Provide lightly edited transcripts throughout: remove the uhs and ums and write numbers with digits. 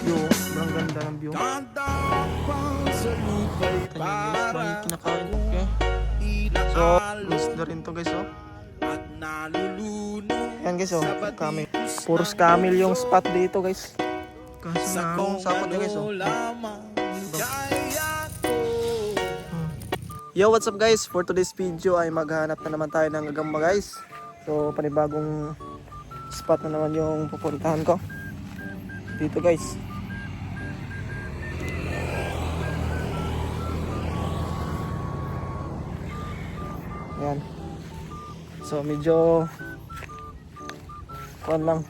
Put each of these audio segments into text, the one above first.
View, sobrang ganda ng view. Ito guys, may kinakain. Okay. So, gusto na rin to guys oh. Ayan guys oh, camel. Puros camel yung spot dito guys. Kaso na ang sapot niya guys oh. Yo, what's up guys? For today's video ay maghanap na naman tayo ng gagamba guys. So, panibagong spot na naman yung pupuntahan ko. Dito guys. Ayan. So, medyo kuwan lang.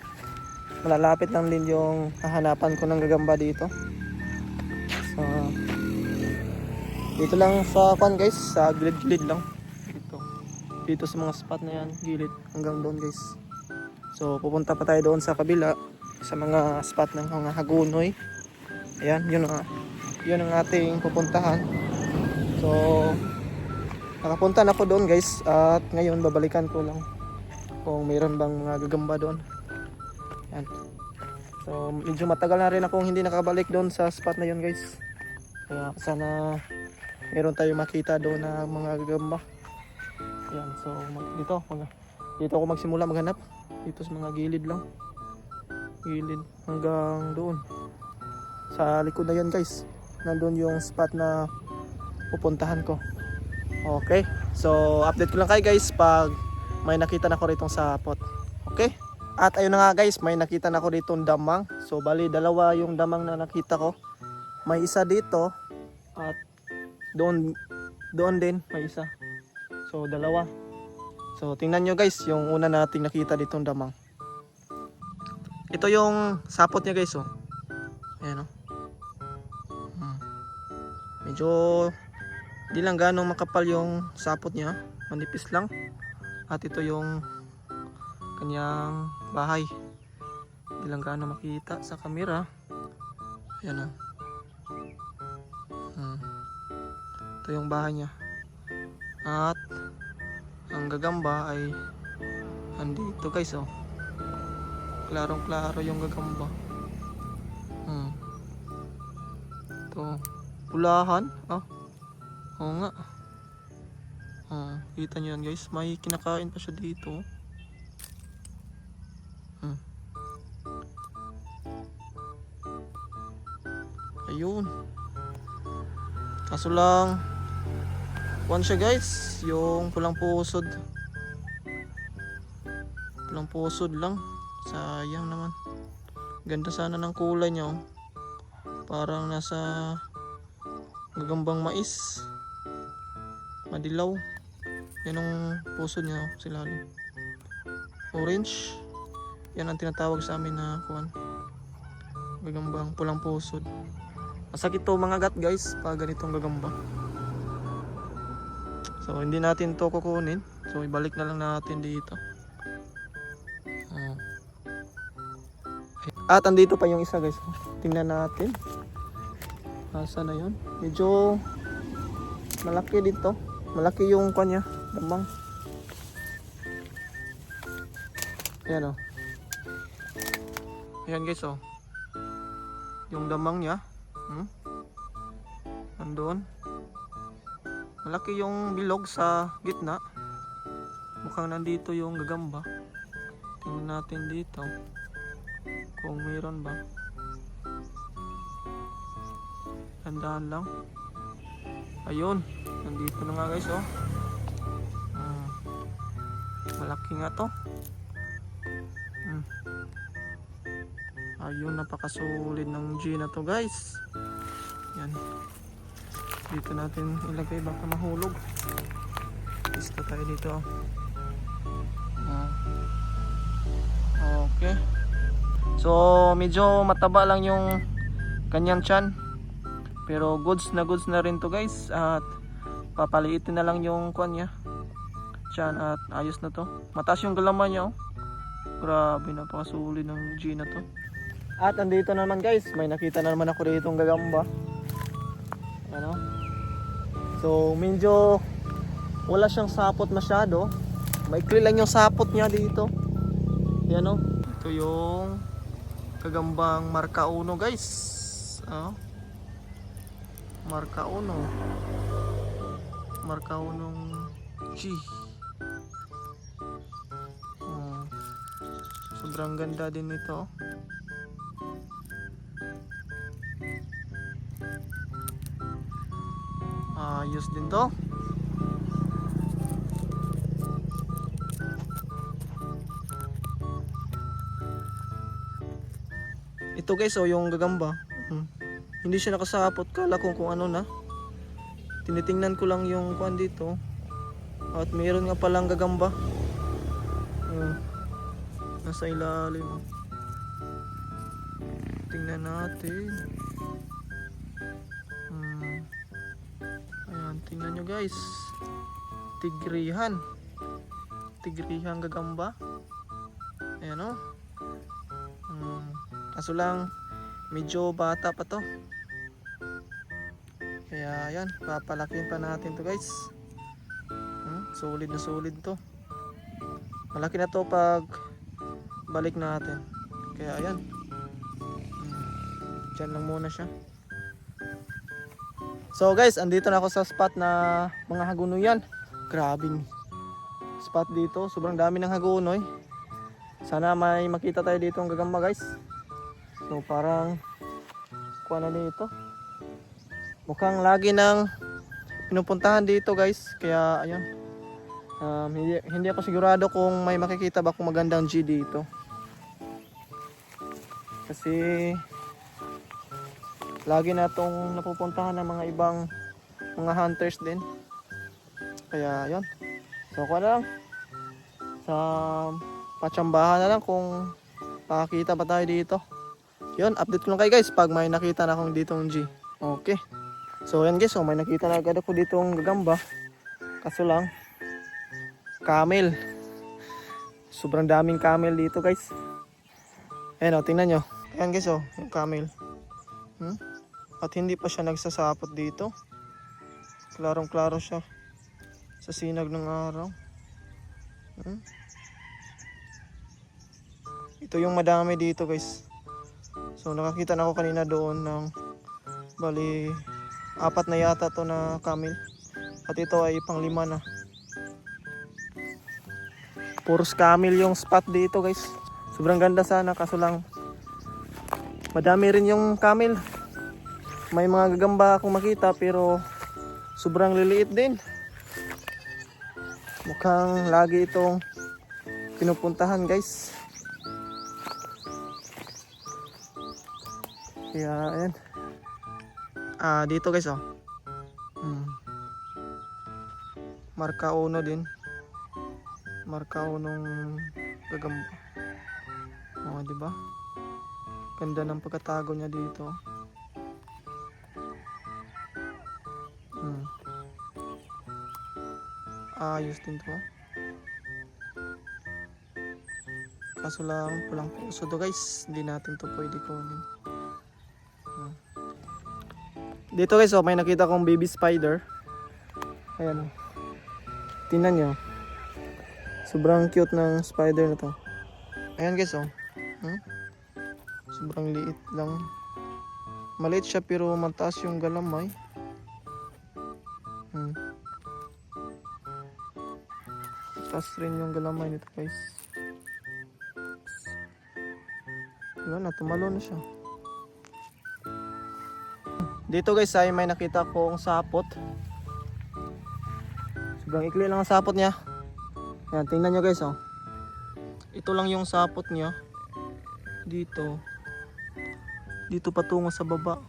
Malalapit lang din yung hahanapan ko ng gagamba dito. So, dito lang sa kuwan guys, sa gilid-gilid lang. Dito sa mga spot na yan, gilid hanggang doon guys. So, pupunta pa tayo doon sa kabila sa mga spot ng mga hagunoy. Ayan, yun ang ating pupuntahan. So, nakapunta na ako doon guys at ngayon babalikan ko lang kung mayroon bang mga gagamba doon. Ayan. So, medyo matagal na rin akong hindi nakabalik doon sa spot na yun guys. Kaya sana mayroon tayong makita doon na mga gagamba. Ayan, so dito ako magsimula maghanap. Dito sa mga gilid lang. Gilid hanggang doon. Sa likod na yun guys. Nandun yung spot na pupuntahan ko. Okay. So update ko lang kayo guys pag may nakita na ako ritong sapot. Okay. At ayun na nga guys, may nakita na ako ritong damang. So bali dalawa yung damang na nakita ko. May isa dito at doon din may isa. So dalawa. So tingnan nyo guys yung una nating nakita ditong damang. Ito yung sapot niya guys oh. Ayan oh. Medyo di lang ganong makapal yung sapot niya, manipis lang. At ito yung kanyang bahay. Di lang ganong makita sa camera. Ayan oh. Ito yung bahay niya. At ang gagamba ay andito guys oh. Klarong klaro yung gagamba. Ito pulahan oh. Oo nga. Kita nyo yan guys, may kinakain pa siya dito. Ayun. Kaso lang one siya guys, yung pulang pusod. Pulang pusod lang. Sayang naman. Ganda sana ng kulay niya oh. Parang nasa gagambang mais. Madilaw. Yan ang pusod niya oh, silalim. Orange. Yan ang tinatawag sa amin na kuwan. Gagambang pulang pusod. Masakit to mga gat guys pag ganitong gagamba. So hindi natin to kukunin. So ibalik na lang natin dito. At andito pa yung isa guys. Tingnan natin. Asa na yun? Medyo malaki dito. Malaki yung kanya. Damang. Ayan o. Ayan guys o. Yung damang niya. Nandun. Malaki yung bilog sa gitna. Mukhang nandito yung gagamba. Tingnan natin dito. Kung mayroon ba. Tandaan lang. Ayun. Nandito na nga guys oh. Malaki nga to. Ayun, napakasulit ng G na to guys. Yan. Dito natin ilagay baka mahulog. Listo tayo dito. Okay. So medyo mataba lang yung kanyang tiyan. Pero goods na rin to guys. At papaliitin na lang yung kuwan niya. Tiyan at ayos na to. Mataas yung galaman niya oh. Grabe, napakasulit ng G na to. At andito naman guys, may nakita na naman ako dito ng gagamba. Ano? So medyo wala siyang sapot masyado. Maikli lang yung sapot niya dito. Yan o. Ito yung Gagambang marka uno guys. Marka uno. Marka unong G. Sobrang ganda din ito. Ayos din to. Ito guys, yung gagamba. Hindi siya nakasapot. Kala ko kung ano na. Tinitingnan ko lang yung kuan dito. At mayroon nga palang gagamba. Nasa ilalim. Tingnan natin. Ayan, tingnan nyo guys. Tigrihan. Tigrihan gagamba. Ayan o. Kaso lang medyo bata pa to. Kaya ayan, papalakin pa natin to guys. Solid na solid to. Malaki na to pag balik natin. Kaya ayan. Diyan lang muna siya. So guys, andito na ako sa spot na mga hagunoy yan. Grabing spot dito. Sobrang dami ng hagunoy. Sana may makita tayo dito ang gagamba guys. So parang kuha na dito. Mukhang lagi nang pinupuntahan dito guys. Kaya ayan. Hindi ako sigurado kung may makikita ba kung magandang G dito. Kasi lagi na itong napupuntahan ng mga ibang mga hunters din. Kaya ayan. So kuha na lang. Sa patsambahan na lang kung makakita ba tayo dito. Yun, update ko lang kayo guys pag may nakita na akong ditong G. Okay. So yan guys, may nakita na agad ako ditong gagamba. Kaso lang, camel. Sobrang daming camel dito guys. Ayan tingnan nyo. Ayan guys yung camel. At hindi pa siya nagsasapot dito. Klarong klaro siya sa sinag ng araw. Ito yung madami dito guys. So nakakita na ako kanina doon ng bali 4 na yata to na camel. At ito ay pang 5 na. Puros camel yung spot dito guys. Sobrang ganda sana kaso lang madami rin yung camel. May mga gagamba akong makita pero sobrang liliit din. Mukhang lagi itong pinupuntahan guys. Kaya ayan. Dito guys marka uno din. Marka unong gagamba. Diba? Ganda ng pagkatago niya dito. Ayos din to. Kaso lang pulang puso to guys. Hindi natin to pwede kunin. Dito guys may nakita kong baby spider. Ayan. Tingnan nyo. Sobrang cute ng spider na to. Ayan guys sobrang liit lang. Maliit siya pero mataas yung galamay. Mataas rin yung galamay nito guys. Wala na, tumalo na siya. Dito guys ay may nakita kong sapot. Sobrang ikli lang ang sapot niya. Yan, tingnan nyo guys Ito lang yung sapot niya. Dito patungo sa baba.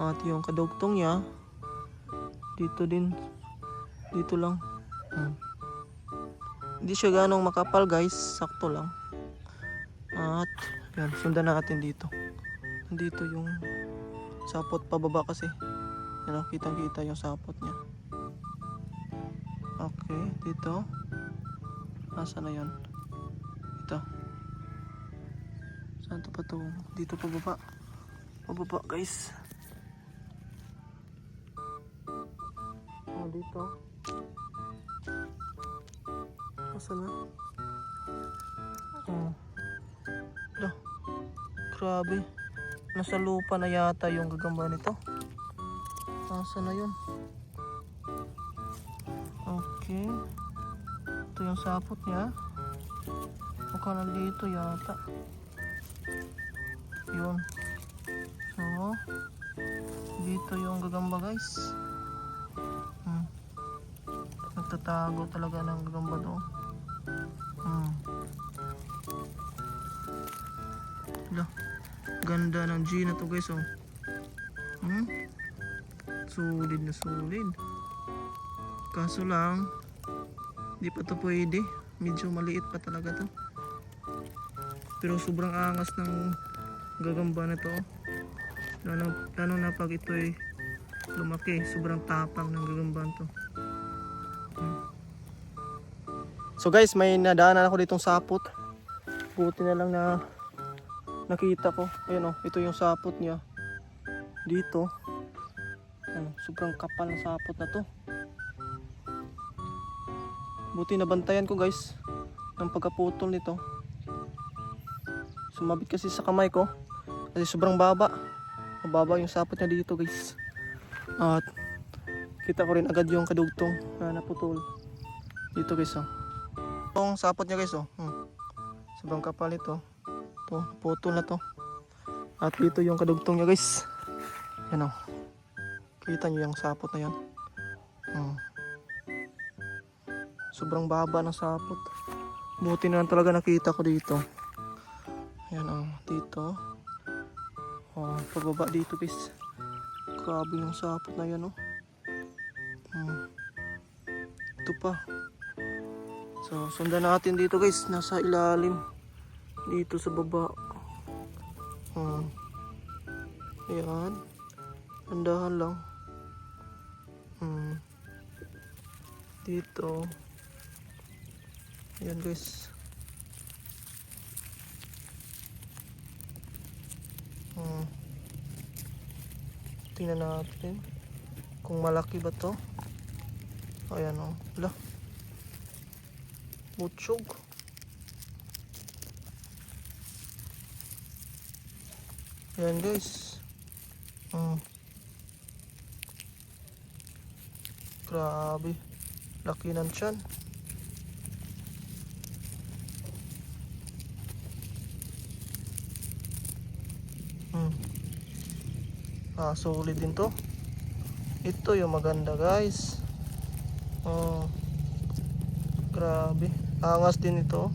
At yung kadugtong niya dito din. Dito lang. Hindi siya ganong makapal guys. Sakto lang. At yan, sundan natin dito. Nandito yung sapot pababa kasi. Yan, kitang kita yung sapot niya. Okay, dito. Nasaan na yan? Ito. Saan to pa to? Dito pababa. Pababa guys. Dito. Nasaan na? Grabe. Nasa lupa na yata yung gagamba nito. Nasaan na yun? Okay. Ito yung sapot niya. Mukhang nandito yata. Yun. So, dito yung gagamba guys. Nagtatago talaga ng gagamba doon. Ganda ng G na to guys, oh. Solid na solid. Kaso lang, di pa to pwede. Medyo maliit pa talaga to. Pero sobrang angas ng gagamba na to. Lalo na pag ito'y lumaki. Sobrang tapang ng gagamba to. So guys, may nadaanan ako ditong sapot. Buti na lang na nakita ko. Ayun oh, ito yung sapot niya. Dito. Sobrang kapal ng sapot na to. Buti nabantayan ko guys ng pagkaputol nito. Sumabit kasi sa kamay ko kasi sobrang baba. Mababa yung sapot niya dito guys. At kita ko rin agad yung kadugtong na naputol. Dito guys oh. Itong sapot niya guys oh. Sobrang kapal ito. Ito, putol na to. At dito yung kadugtong niya guys. Yan oh. Kita nyo yung sapot na yan. Sobrang baba ng sapot. Buti na lang talaga nakita ko dito. Ayan oh, dito. Oh, pababa dito guys. Grabe yung sapot na yan oh. Ito pa. So, sundan natin dito guys. Nasa ilalim. Dito sa baba. Ayan. Andahan lang. Dito. Ayan guys. Tingnan natin kung malaki ba to. Ayan o. Wala. Butsyog. Ayan guys. Grabe. Laki ng tiyan. Solid din to. Ito yung maganda guys. Grabe. Angas din ito.